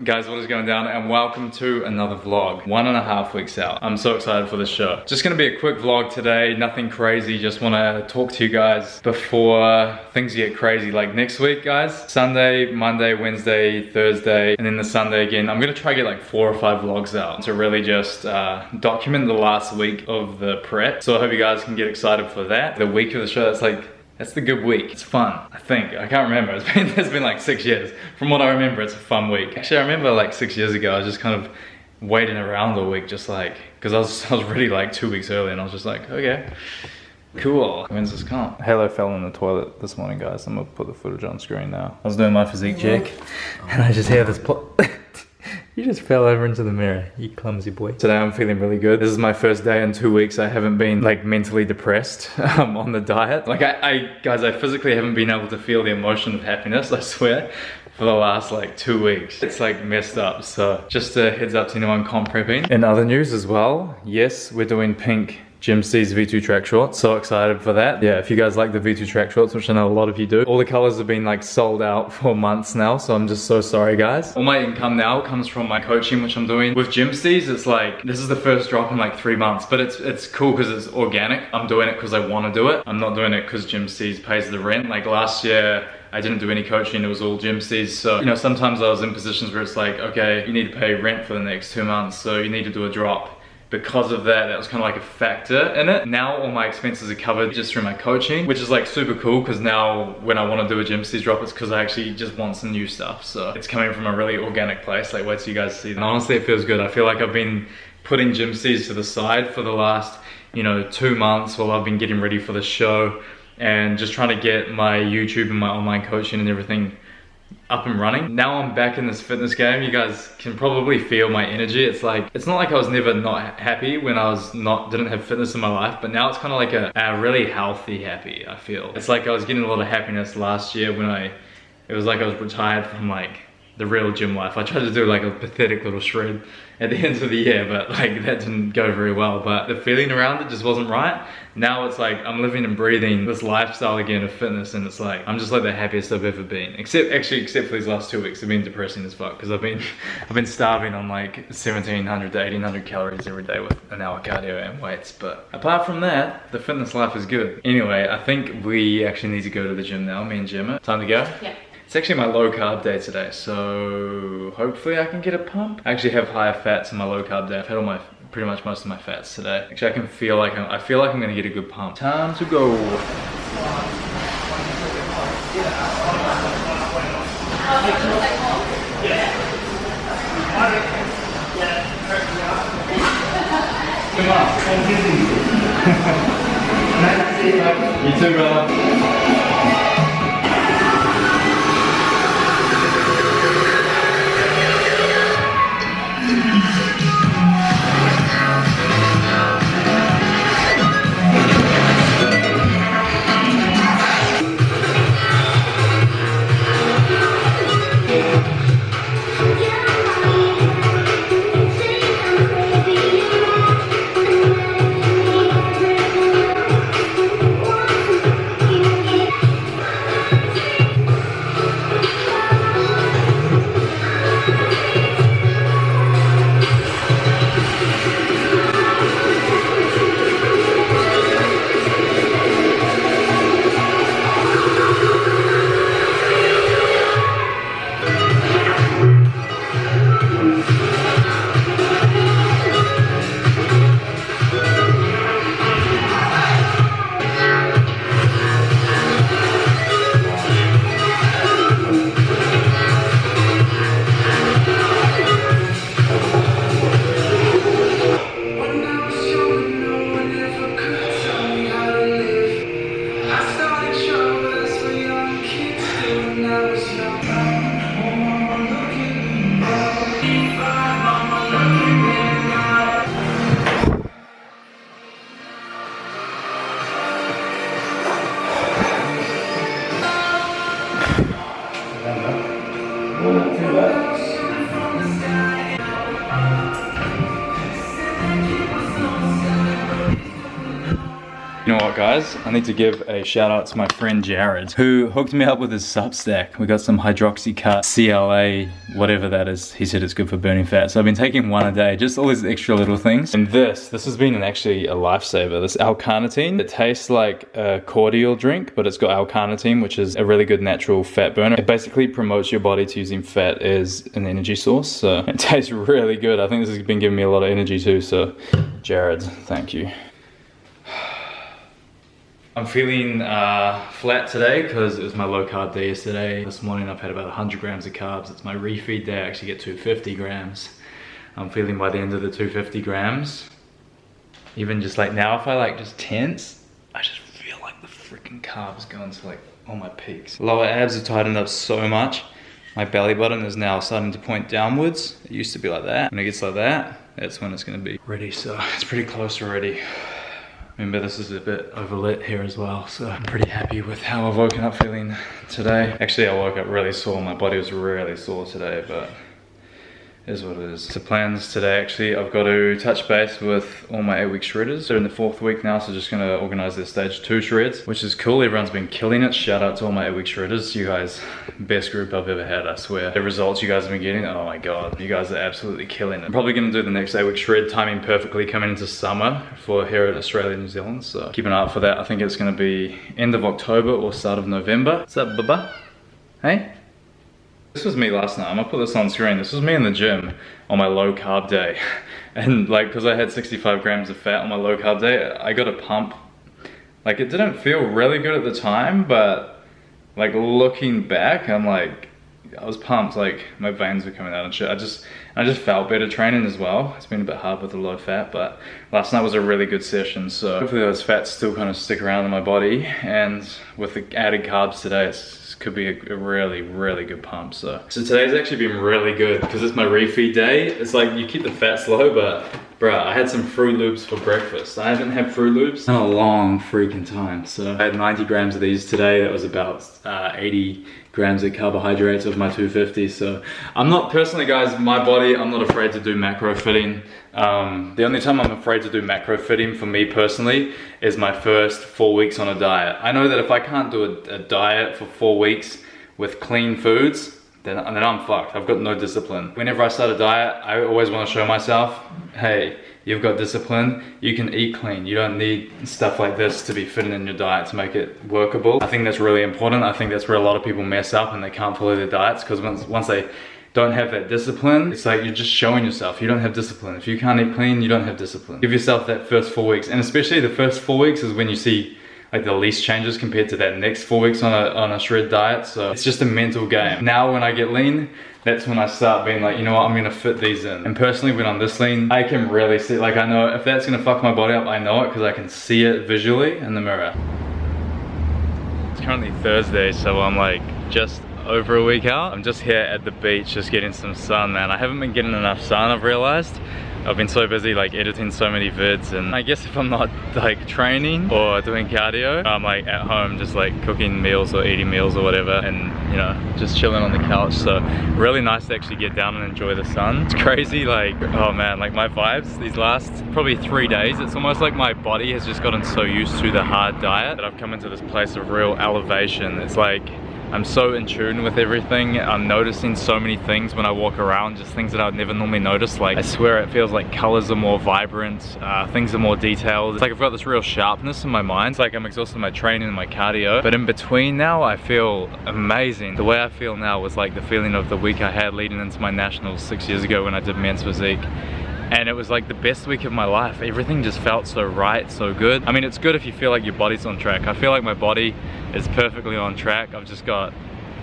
Guys, what is going down, and welcome to another vlog. 1.5 weeks out. I'm so excited for this show. Just gonna be a quick vlog today, nothing crazy. Just wanna talk to you guys before things get crazy. Like next week, guys, Sunday, Monday, Wednesday, Thursday, and then the Sunday again. I'm gonna try to get like 4 or 5 vlogs out to really just document the last week of the prep. So I hope you guys can get excited for that. The week of the show, that's the good week. It's fun, I think. I can't remember. It's been like 6 years. From what I remember, it's a fun week. Actually, I remember like 6 years ago, I was just kind of waiting around the week, just like, because I was ready like 2 weeks early, and I was just like, okay, cool. When's this come? Halo fell in the toilet this morning, guys. I'm gonna put the footage on screen now. I was doing my physique check, and I just hear this You just fell over into the mirror, you clumsy boy. Today I'm feeling really good. This is my first day in 2 weeks. I haven't been like mentally depressed on the diet. Like guys, I physically haven't been able to feel the emotion of happiness, I swear, for the last like 2 weeks. It's like messed up. So just a heads up to anyone comp prepping. In other news as well, yes, we're doing pink Gym C's V2 track shorts. So excited for that. Yeah, if you guys like the V2 track shorts, which I know a lot of you do, all the colors have been like sold out for months now, so I'm just so sorry, guys. All my income now comes from my coaching, which I'm doing with Gym C's. It's like, this is the first drop in like 3 months, but it's cool because it's organic. I'm doing it because I want to do it. I'm not doing it because Gym C's pays the rent. Like last year, I didn't do any coaching, it was all Gym C's. So, you know, sometimes I was in positions where it's like, okay, you need to pay rent for the next 2 months, so you need to do a drop. Because of that, that was kind of like a factor in it. Now all my expenses are covered just through my coaching, which is like super cool, because now when I want to do a Gym C's drop, it's because I actually just want some new stuff. So it's coming from a really organic place. Like, wait till you guys see that. And honestly, it feels good. I feel like I've been putting Gym C's to the side for the last, 2 months while I've been getting ready for the show and just trying to get my YouTube and my online coaching and everything up and running. Now I'm back in this fitness game. You guys can probably feel my energy. It's like, it's not like I was never not happy when I didn't have fitness in my life, but now it's kind of like a really healthy happy, I feel. It's like I was getting a lot of happiness last year when it was like I was retired from like the real gym life. I tried to do like a pathetic little shred at the end of the year, but like that didn't go very well. But the feeling around it just wasn't right. Now it's like I'm living and breathing this lifestyle again of fitness, and it's like I'm just like the happiest I've ever been. Except for these last 2 weeks, they've been depressing as fuck, because I've been starving on like 1700 to 1800 calories every day with an hour cardio and weights. But apart from that, the fitness life is good. Anyway, I think we actually need to go to the gym now. Me and Gemma. Time to go? Yeah. It's actually my low carb day today, so hopefully I can get a pump. I actually have higher fats in my low carb day. I've had pretty much most of my fats today. Actually, I feel like I'm gonna get a good pump. Time to go. Come on. You too, brother. what guys, I need to give a shout out to my friend Jared, who hooked me up with his Substack. We got some hydroxycut, CLA, whatever that is. He said it's good for burning fat. So I've been taking one a day, just all these extra little things. And this has been actually a lifesaver. This L-carnitine, it tastes like a cordial drink, but it's got L-carnitine, which is a really good natural fat burner. It basically promotes your body to using fat as an energy source. So it tastes really good. I think this has been giving me a lot of energy too. So Jared, thank you. I'm feeling flat today because it was my low carb day yesterday. This morning I've had about 100 grams of carbs. It's my refeed day. I actually get 250 grams. I'm feeling by the end of the 250 grams, even just like now, if I like just tense, I just feel like the freaking carbs going to like all my peaks. Lower abs have tightened up so much. My belly button is now starting to point downwards. It used to be like that. When it gets like that, that's when it's gonna be ready. So it's pretty close already. Remember, this is a bit overlit here as well, so I'm pretty happy with how I've woken up feeling today. Actually, I woke up really sore. My body was really sore today, but it is what it is. So plans today, actually, I've got to touch base with all my 8-week shredders. They're in the 4th week now, so just gonna organize their stage 2 shreds, which is cool. Everyone's been killing it. Shout out to all my 8-week shredders. You guys, best group I've ever had, I swear. The results you guys have been getting, oh my God, you guys are absolutely killing it. I'm probably gonna do the next 8-week shred, timing perfectly coming into summer for here at Australia and New Zealand, so keep an eye out for that. I think it's gonna be end of October or start of November. What's up, Bubba? Hey? This was me last night. I'm gonna put this on screen. This was me in the gym on my low carb day. And like, cause I had 65 grams of fat on my low carb day, I got a pump. Like, it didn't feel really good at the time, but like looking back, I'm like, I was pumped. Like my veins were coming out and shit. I just felt better training as well. It's been a bit hard with the low fat, but last night was a really good session. So hopefully those fats still kind of stick around in my body. And with the added carbs today, could be a really, really good pump. So today's actually been really good because it's my refeed day. It's like you keep the fats low, but bruh, I had some Fruit Loops for breakfast. I haven't had Fruit Loops in a long freaking time. So I had 90 grams of these today. That was about 80 grams of carbohydrates of my 250. So I'm not personally, guys, my body, I'm not afraid to do macro fitting. The only time I'm afraid to do macro fitting for me personally is my first 4 weeks on a diet. I know that if I can't do a diet for 4 weeks with clean foods, then I'm fucked. I've got no discipline. Whenever I start a diet, I always want to show myself, hey, you've got discipline, you can eat clean. You don't need stuff like this to be fitting in your diet to make it workable. I think that's really important. I think that's where a lot of people mess up and they can't follow their diets, because once they don't have that discipline, it's like you're just showing yourself you don't have discipline. If you can't eat clean, you don't have discipline. Give yourself that first 4 weeks, and especially the first 4 weeks is when you see like the least changes compared to that next 4 weeks on a shred diet. So it's just a mental game. Now when I get lean, that's when I start being like, you know what, I'm gonna fit these in. And personally, when I'm this lean, I can really see, like I know if that's gonna fuck my body up, I know it because I can see it visually in the mirror. It's currently Thursday, so I'm like just over a week out. I'm just here at the beach, just getting some sun, man. I haven't been getting enough sun, I've realized. I've been so busy like editing so many vids, and I guess if I'm not like training or doing cardio, I'm like at home just like cooking meals or eating meals or whatever, and you know, just chilling on the couch. So really nice to actually get down and enjoy the sun. It's crazy, like, oh man, like my vibes these last probably 3 days, it's almost like my body has just gotten so used to the hard diet that I've come into this place of real elevation. It's like I'm so in tune with everything. I'm noticing so many things when I walk around, just things that I would never normally notice. Like, I swear it feels like colors are more vibrant, things are more detailed. It's like I've got this real sharpness in my mind. It's like I'm exhausted my training and my cardio, but in between now, I feel amazing. The way I feel now was like the feeling of the week I had leading into my nationals 6 years ago when I did men's physique. And it was like the best week of my life. Everything just felt so right, so good. I mean, it's good if you feel like your body's on track. I feel like my body is perfectly on track. I've just got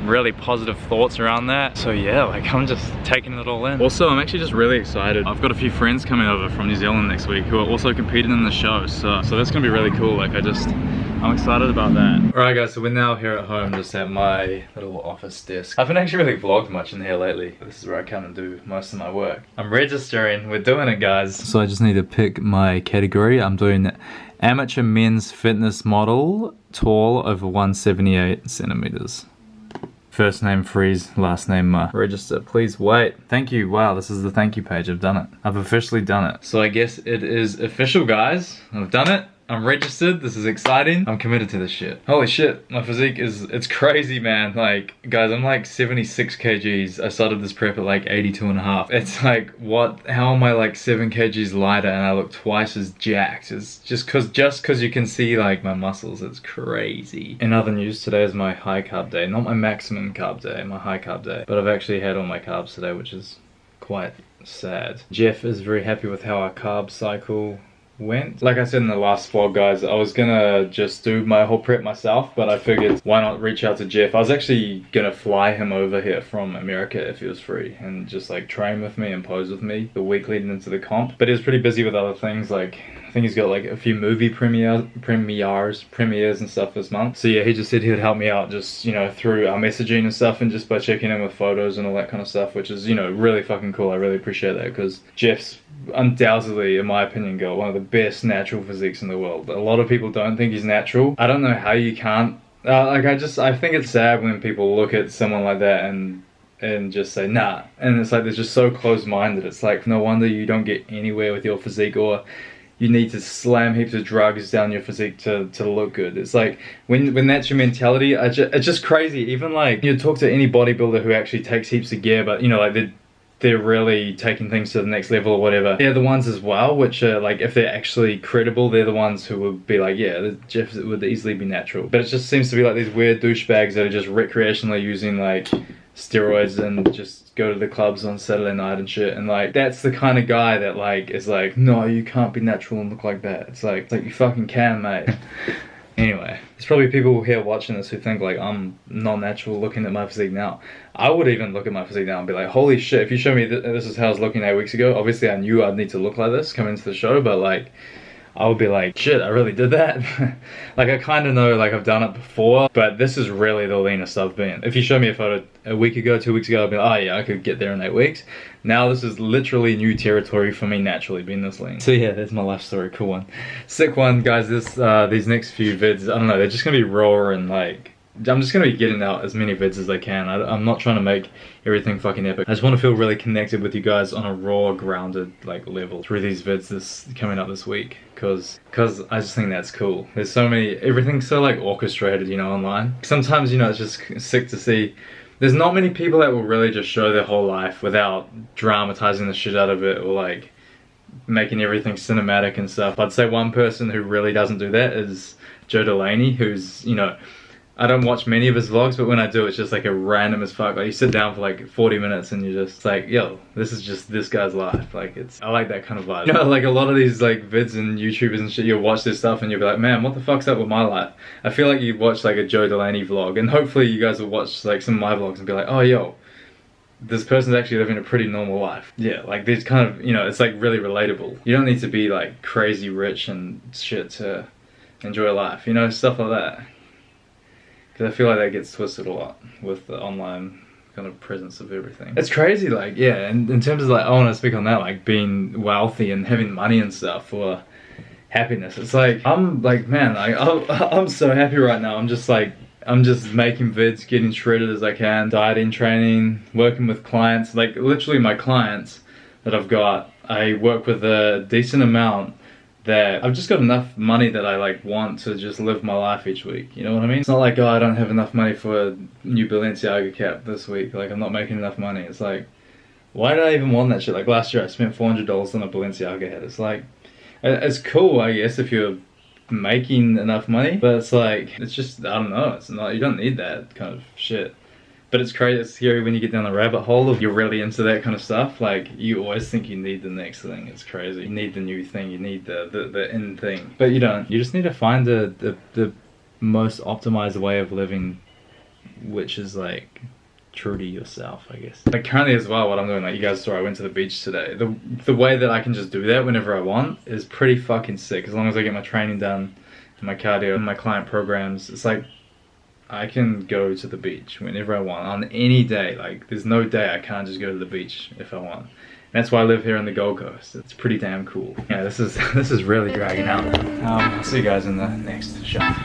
really positive thoughts around that. So yeah, like I'm just taking it all in. Also, I'm actually just really excited. I've got a few friends coming over from New Zealand next week who are also competing in the show. So that's gonna be really cool. Like I'm excited about that. Alright guys, so we're now here at home, just at my little office desk. I haven't actually really vlogged much in here lately. This is where I come and do most of my work. I'm registering, we're doing it guys. So I just need to pick my category. I'm doing amateur men's fitness model, tall over 178 centimeters. First name Freeze, last name Ma. Register, please wait. Thank you, wow, this is the thank you page, I've done it. I've officially done it. So I guess it is official guys, I've done it. I'm registered, this is exciting. I'm committed to this shit. Holy shit, my physique it's crazy, man. Like, guys, I'm like 76 kgs. I started this prep at like 82.5. It's like, what, how am I like 7 kgs lighter and I look twice as jacked? It's just cause you can see like my muscles, it's crazy. In other news, today is my high carb day. Not my maximum carb day, my high carb day. But I've actually had all my carbs today, which is quite sad. Jeff is very happy with how our carb cycle went. Like I said in the last vlog, guys, I was gonna just do my whole prep myself, but I figured why not reach out to Jeff. I was actually gonna fly him over here from America if he was free and just like train with me and pose with me the week leading into the comp, but he was pretty busy with other things. Like, I think he's got like a few movie premieres and stuff this month. So yeah, he just said he would help me out just, you know, through our messaging and stuff, and just by checking in with photos and all that kind of stuff, which is, you know, really fucking cool. I really appreciate that, because Jeff's undoubtedly, in my opinion, got one of the best natural physiques in the world. A lot of people don't think he's natural. I don't know how you can't. I think it's sad when people look at someone like that and just say nah, and it's like they're just so close-minded. It's like, no wonder you don't get anywhere with your physique, or you need to slam heaps of drugs down your physique to look good. It's like, when that's your mentality, it's just crazy. Even like, you talk to any bodybuilder who actually takes heaps of gear, but you know, like they're really taking things to the next level or whatever. They're the ones as well, which are like, if they're actually credible, they're the ones who would be like, yeah, Jeff would easily be natural. But it just seems to be like these weird douchebags that are just recreationally using like steroids and just go to the clubs on Saturday night and shit. And like, that's the kind of guy that like is like, no, you can't be natural and look like that. It's like you fucking can, mate. Anyway, there's probably people here watching this who think like I'm not natural looking at my physique now. I would even look at my physique now and be like, holy shit, if you show me this is how I was looking 8 weeks ago, obviously I knew I'd need to look like this coming into the show, but like, I would be like, shit, I really did that. Like, I kind of know like I've done it before, but this is really the leanest I've been. If you show me a photo a week ago, 2 weeks ago, I'd be like, oh yeah, I could get there in 8 weeks. Now this is literally new territory for me naturally, being this lean. So yeah, there's my life story, cool one. Sick one, guys. These next few vids, I don't know, they're just gonna be raw, and like, I'm just gonna be getting out as many vids as I can. I'm not trying to make everything fucking epic. I just want to feel really connected with you guys on a raw, grounded like level through these vids coming up this week, cause I just think that's cool. There's so many, everything's so like orchestrated, you know, online. Sometimes, you know, it's just sick to see. There's not many people that will really just show their whole life without dramatizing the shit out of it, or like making everything cinematic and stuff. I'd say one person who really doesn't do that is Joe Delaney, who's, you know, I don't watch many of his vlogs, but when I do, it's just like a random as fuck. Like, you sit down for like 40 minutes and you're just like, yo, this is just this guy's life. Like, I like that kind of vibe. You know, like a lot of these like vids and YouTubers and shit, you'll watch this stuff and you'll be like, man, what the fuck's up with my life? I feel like you'd watch like a Joe Delaney vlog, and hopefully you guys will watch like some of my vlogs and be like, oh, yo, this person's actually living a pretty normal life. Yeah, like these kind of, you know, it's like really relatable. You don't need to be like crazy rich and shit to enjoy life, you know, stuff like that. Because I feel like that gets twisted a lot with the online kind of presence of everything. It's crazy, like, yeah, and in terms of like, I want to speak on that, like being wealthy and having money and stuff for happiness. It's like, I'm like, man, like, I'm so happy right now. I'm just making vids, getting shredded as I can, dieting, training, working with clients. Like, literally my clients that I've got, I work with a decent amount that I've just got enough money that I like want to just live my life each week, you know what I mean? It's not like, oh, I don't have enough money for a new Balenciaga cap this week, like I'm not making enough money. It's like, why did I even want that shit? Like last year I spent $400 on a Balenciaga hat. It's like, it's cool, I guess, if you're making enough money, but it's like, it's just, I don't know, it's not, you don't need that kind of shit. But it's crazy, it's scary when you get down the rabbit hole of you're really into that kind of stuff. Like, you always think you need the next thing. It's crazy. You need the new thing, you need the end thing. But you don't. You just need to find the most optimized way of living, which is like true to yourself, I guess. Like currently as well, what I'm doing, like you guys saw, I went to the beach today. The way that I can just do that whenever I want is pretty fucking sick. As long as I get my training done, and my cardio, and my client programs, it's like, I can go to the beach whenever I want, on any day. Like, there's no day I can't just go to the beach if I want. That's why I live here on the Gold Coast. It's pretty damn cool. Yeah, this is really dragging out. I'll see you guys in the next shot.